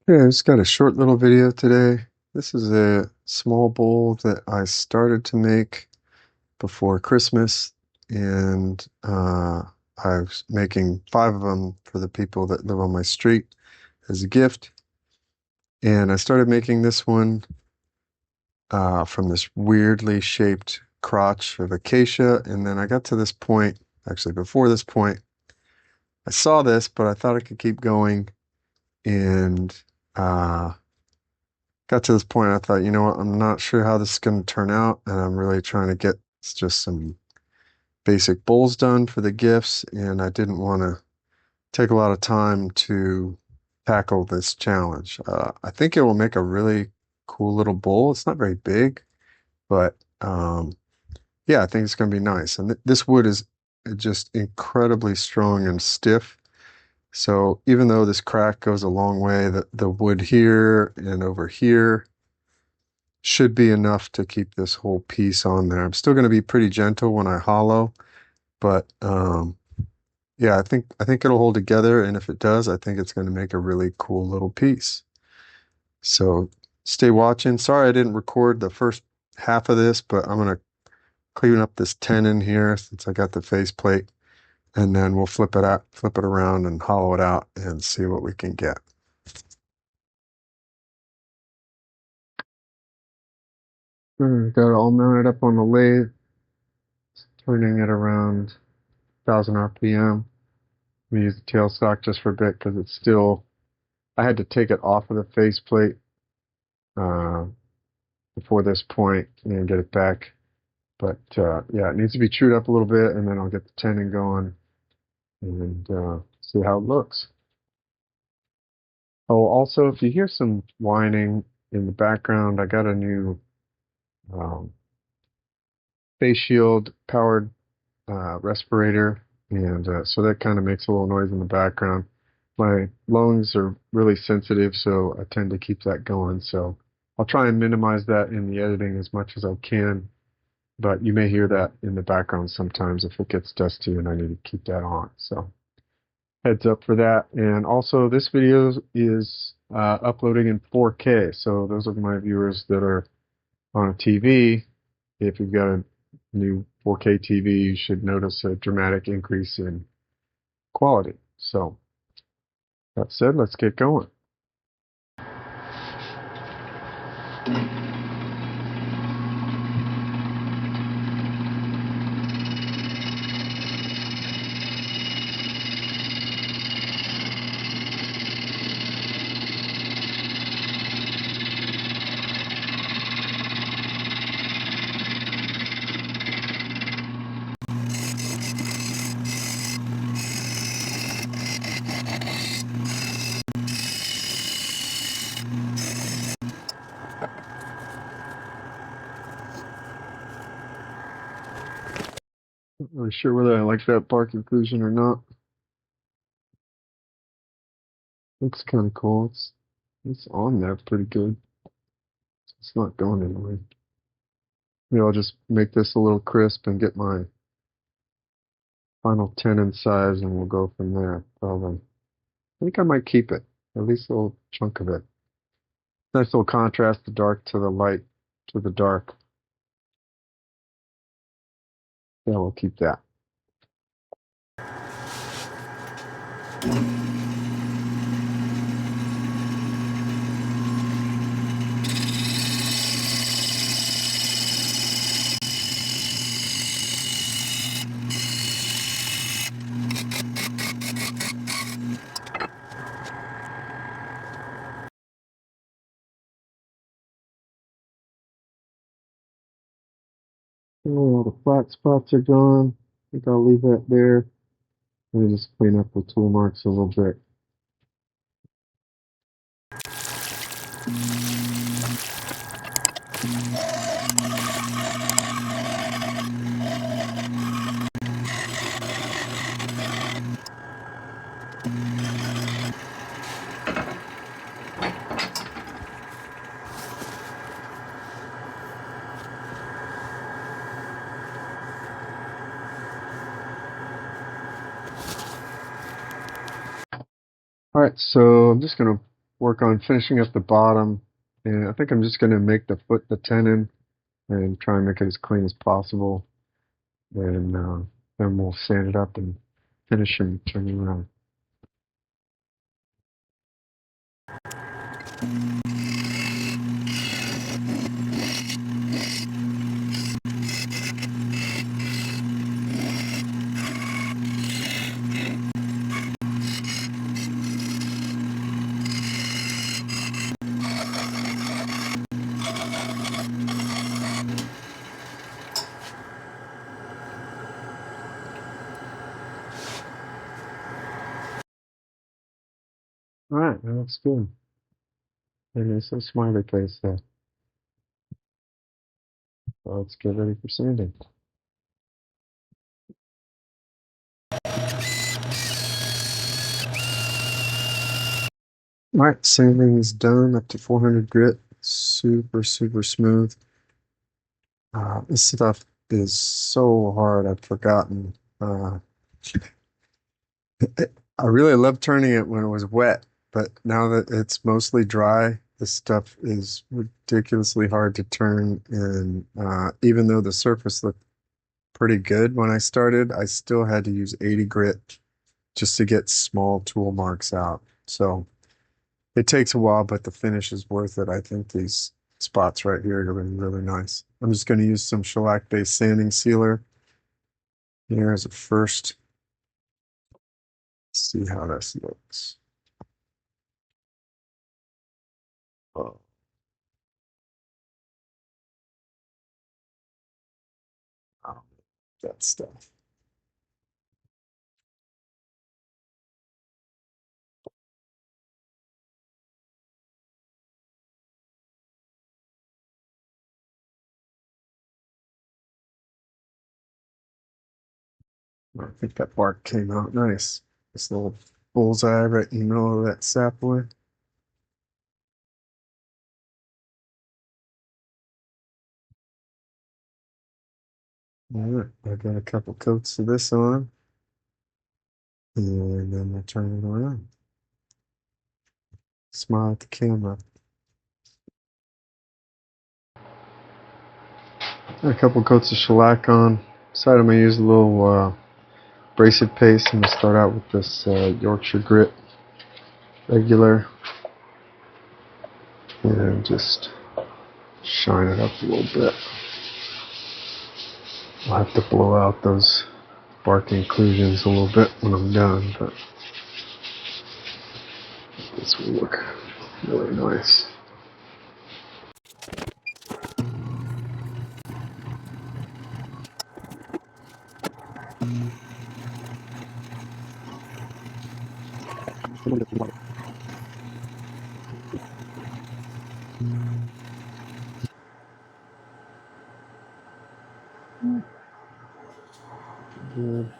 Yeah, I just got a short little video today. This is a small bowl that I started to make before Christmas, and I was making 5 of them for the people that live on my street as a gift. And I started making this one from this weirdly shaped crotch of acacia, and then I got to this point, actually before this point, I saw this, but I thought I could keep going, and uh, got to this point, I thought, you know what, I'm not sure how this is going to turn out, and I'm really trying to get just some basic bowls done for the gifts, and I didn't want to take a lot of time to tackle this challenge. I think it will make a really cool little bowl. It's not very big, but yeah, I think it's going to be nice. And th this wood is just incredibly strong and stiff. So even though this crack goes a long way, the wood here and over here should be enough to keep this whole piece on there. I'm still going to be pretty gentle when I hollow, but yeah, I think it'll hold together, and if it does, I think it's going to make a really cool little piece. So stay watching. Sorry I didn't record the first half of this, but I'm going to clean up this tenon here since I got the faceplate, and then we'll flip it around and hollow it out and see what we can get. Got it all mounted up on the lathe, turning it around 1000 RPM. We use the tailstock just for a bit because it's still, I had to take it off of the faceplate uh, before this point and get it back. But yeah, it needs to be chewed up a little bit, and then I'll get the tenon going and see how it looks. Oh, also, if you hear some whining in the background, I got a new um, face shield powered respirator, and so that kind of makes a little noise in the background. My lungs are really sensitive, so I tend to keep that going. So I'll try and minimize that in the editing as much as I can, but you may hear that in the background sometimes if it gets dusty and I need to keep that on. So heads up for that. And also, this video is uploading in 4K. So those of my viewers that are on a TV, if you've got a new 4K TV, you should notice a dramatic increase in quality. So that said, let's get going. Not really sure whether I like that bark inclusion or not. Looks kind of cool. It's on there pretty good. It's not going anywhere. Maybe I'll just make this a little crisp and get my final tenon size, and we'll go from there. Probably. I think I might keep it, at least a little chunk of it. Nice little contrast, the dark to the light to the dark. Yeah, we'll keep that. Oh, the flat spots are gone. I think I'll leave that there. Let me just clean up the tool marks a little bit. All right, so I'm just going to work on finishing up the bottom, and I think I'm just going to make the foot the tenon and try and make it as clean as possible. And then we'll sand it up and finish and turn it around. All right, that looks good. And there's some smiley face there. So let's get ready for sanding. All right, sanding is done up to 400 grit. Super, super smooth. This stuff is so hard, I've forgotten. I really love turning it when it was wet, but now that it's mostly dry, this stuff is ridiculously hard to turn. And even though the surface looked pretty good when I started, I still had to use 80 grit just to get small tool marks out. So it takes a while, but the finish is worth it. I think these spots right here are going to be really nice. I'm just going to use some shellac-based sanding sealer here as a first. See how this looks. Oh, that stuff. I think that bark came out nice. This little bullseye right in the middle of that sapwood. All right, I got a couple coats of this on, and then we'll turn it around. Smile at the camera. Got a couple coats of shellac on. Decided I'm gonna use a little abrasive paste. I'm gonna start out with this Yorkshire grit regular, and just shine it up a little bit. I'll have to blow out those bark inclusions a little bit when I'm done, but this will look really nice. Good.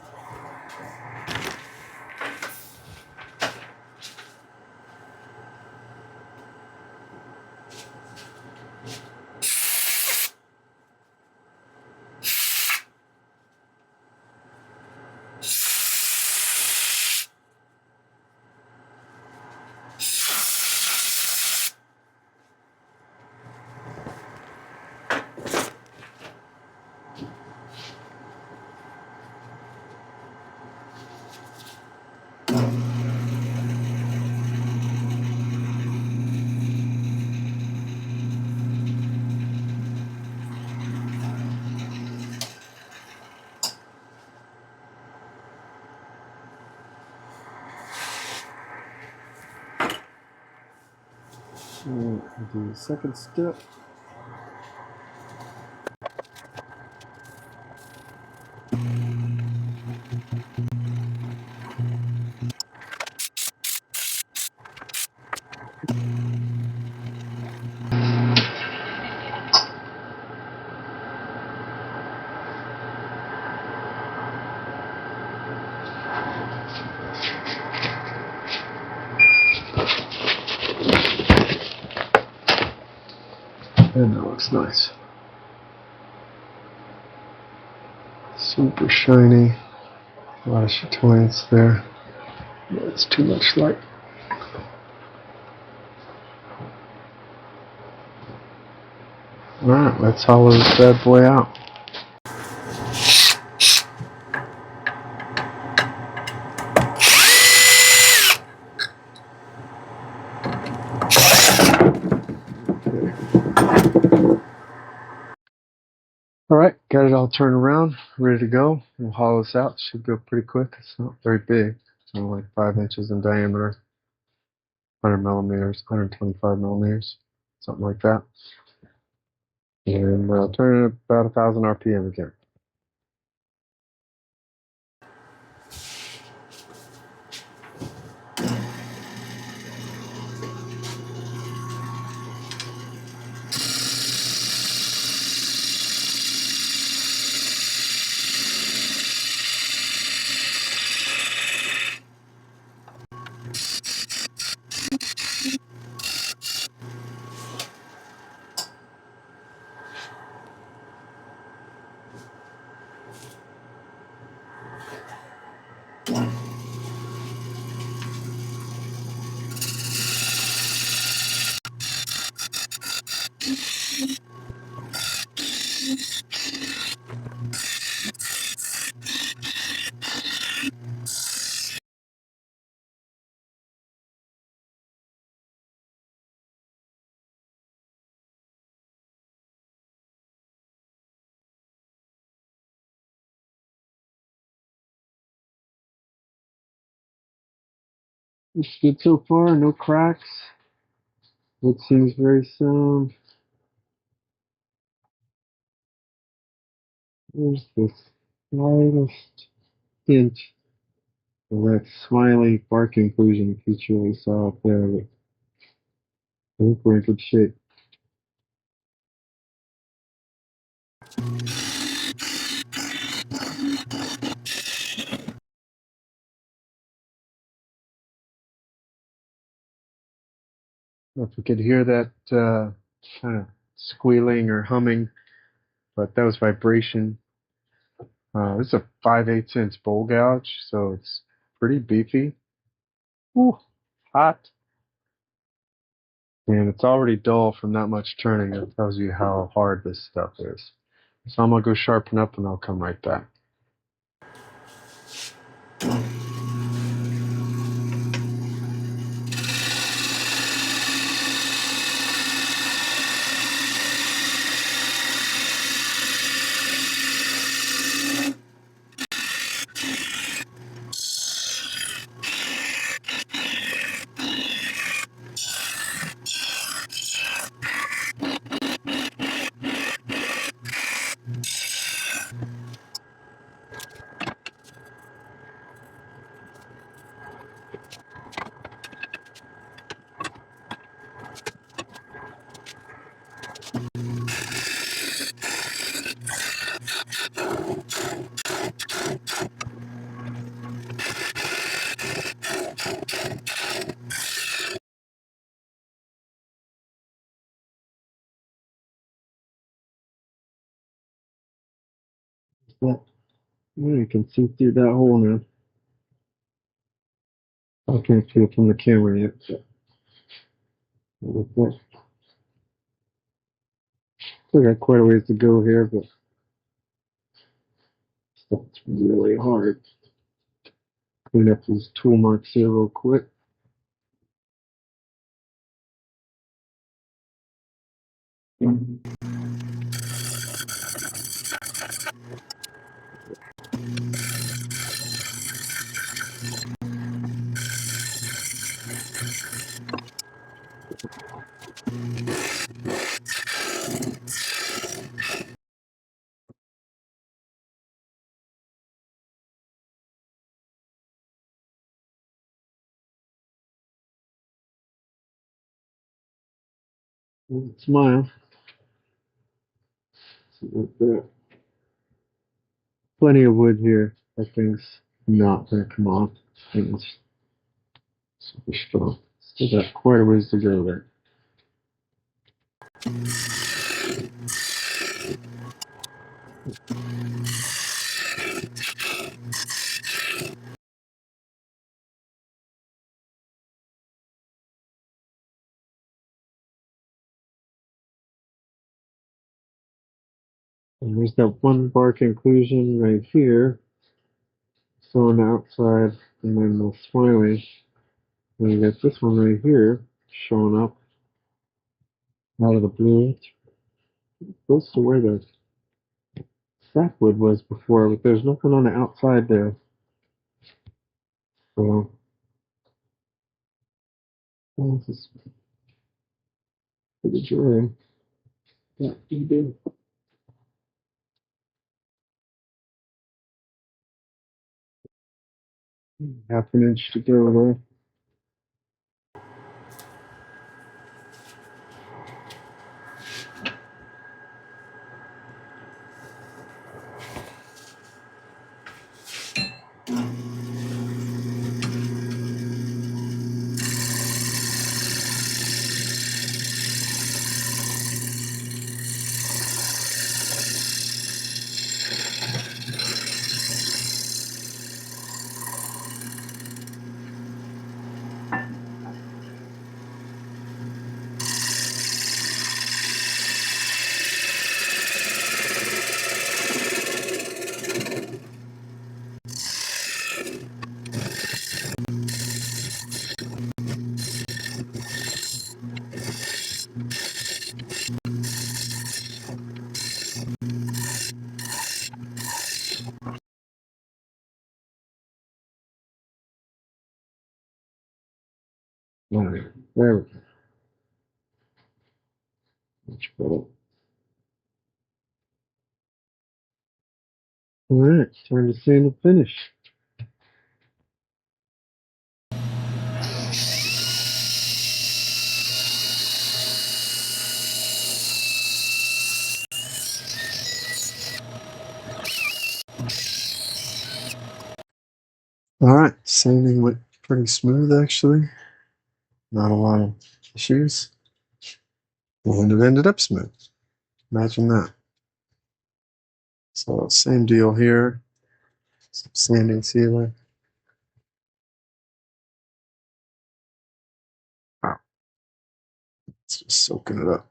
And do the second step. And that looks nice. Super shiny. A lot of chatoyance there. It's too much light. Alright, let's hollow this bad boy out. Alright, got it all turned around, ready to go. We'll hollow this out. Should go pretty quick. It's not very big. It's only like 5 inches in diameter, 100 millimeters, 125 millimeters, something like that. And turn it about 1,000 RPM again. It's good so far, no cracks. It seems very sound. There's the slightest hint of that smiley bark inclusion feature we saw up there, but I think we're in good shape. If we could hear that kind of squealing or humming, but that was vibration. This is a 5/8 inch bowl gouge, so it's pretty beefy. Ooh, hot. And it's already dull from not much turning. It tells you how hard this stuff is. So I'm going to go sharpen up and I'll come right back. Well, you can see through that hole now. I can't see it from the camera yet. But still got quite a ways to go here, but it's really hard. Clean up these tool marks here real quick. Smile. Plenty of wood here. That thing's not going to come off. It's super strong. Still got quite a ways to go there. And there's that one bark inclusion right here, still on the outside, and then the smiley. And you got this one right here showing up out of the blue. It's close to where the sapwood was before, but there's nothing on the outside there. So this is pretty dry. Yeah, you do. Half an inch to go there. All right, there we go. Much better. All right, time to sand and finish. All right, sanding went pretty smooth actually. Not a lot of issues. And it ended up smooth. Imagine that. So same deal here. Some sanding sealer. Wow, it's just soaking it up.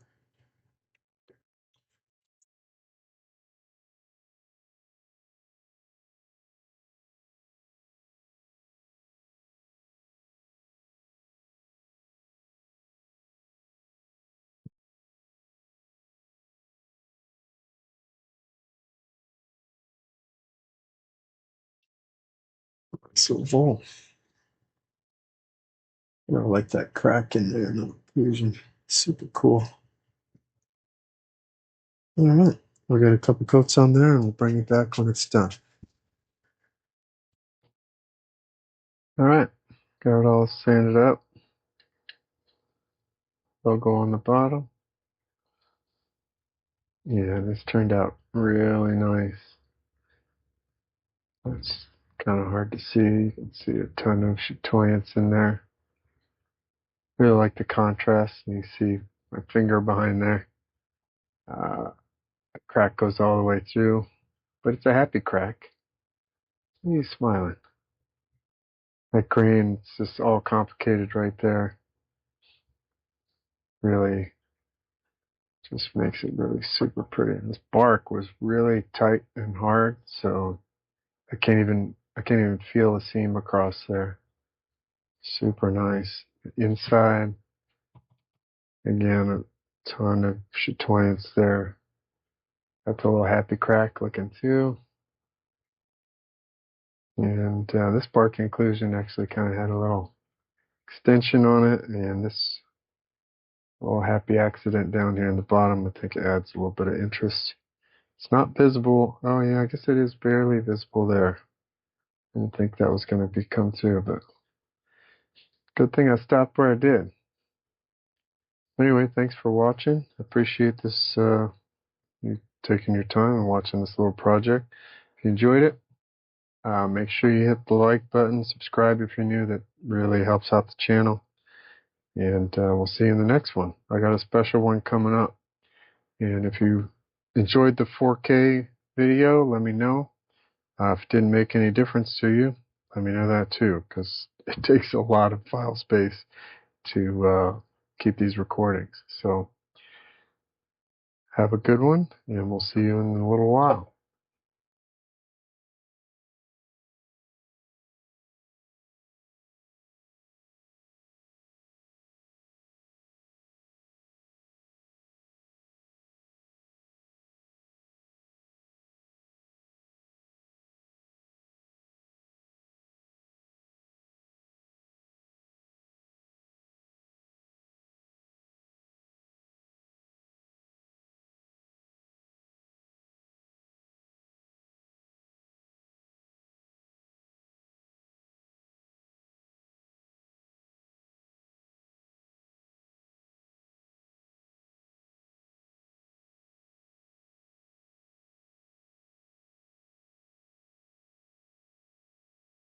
So full. I like that crack in there, no fusion. Super cool. All right, we'll get a couple coats on there and we'll bring it back when it's done. All right, got it all sanded up. Logo on the bottom. Yeah, this turned out really nice. It's kind of hard to see. You can see a ton of chatoyance in there. Really like the contrast. You see my finger behind there. The crack goes all the way through, but it's a happy crack. He's smiling. That green, it's just all complicated right there. Really just makes it really super pretty. This bark was really tight and hard, so I can't even feel the seam across there. Super nice. Inside, again, a ton of chatoyance there. That's a little happy crack looking too. And this bark inclusion actually kind of had a little extension on it, and this little happy accident down here in the bottom, I think it adds a little bit of interest. It's not visible. Oh yeah, I guess it is barely visible there. I didn't think that was going to come through, but good thing I stopped where I did. Anyway, thanks for watching. I appreciate this, you taking your time and watching this little project. If you enjoyed it, make sure you hit the like button, subscribe if you're new. That really helps out the channel. And we'll see you in the next one. I got a special one coming up. And if you enjoyed the 4K video, let me know. If it didn't make any difference to you, let me know that too, because it takes a lot of file space to keep these recordings. So Have a good one, and we'll see you in a little while.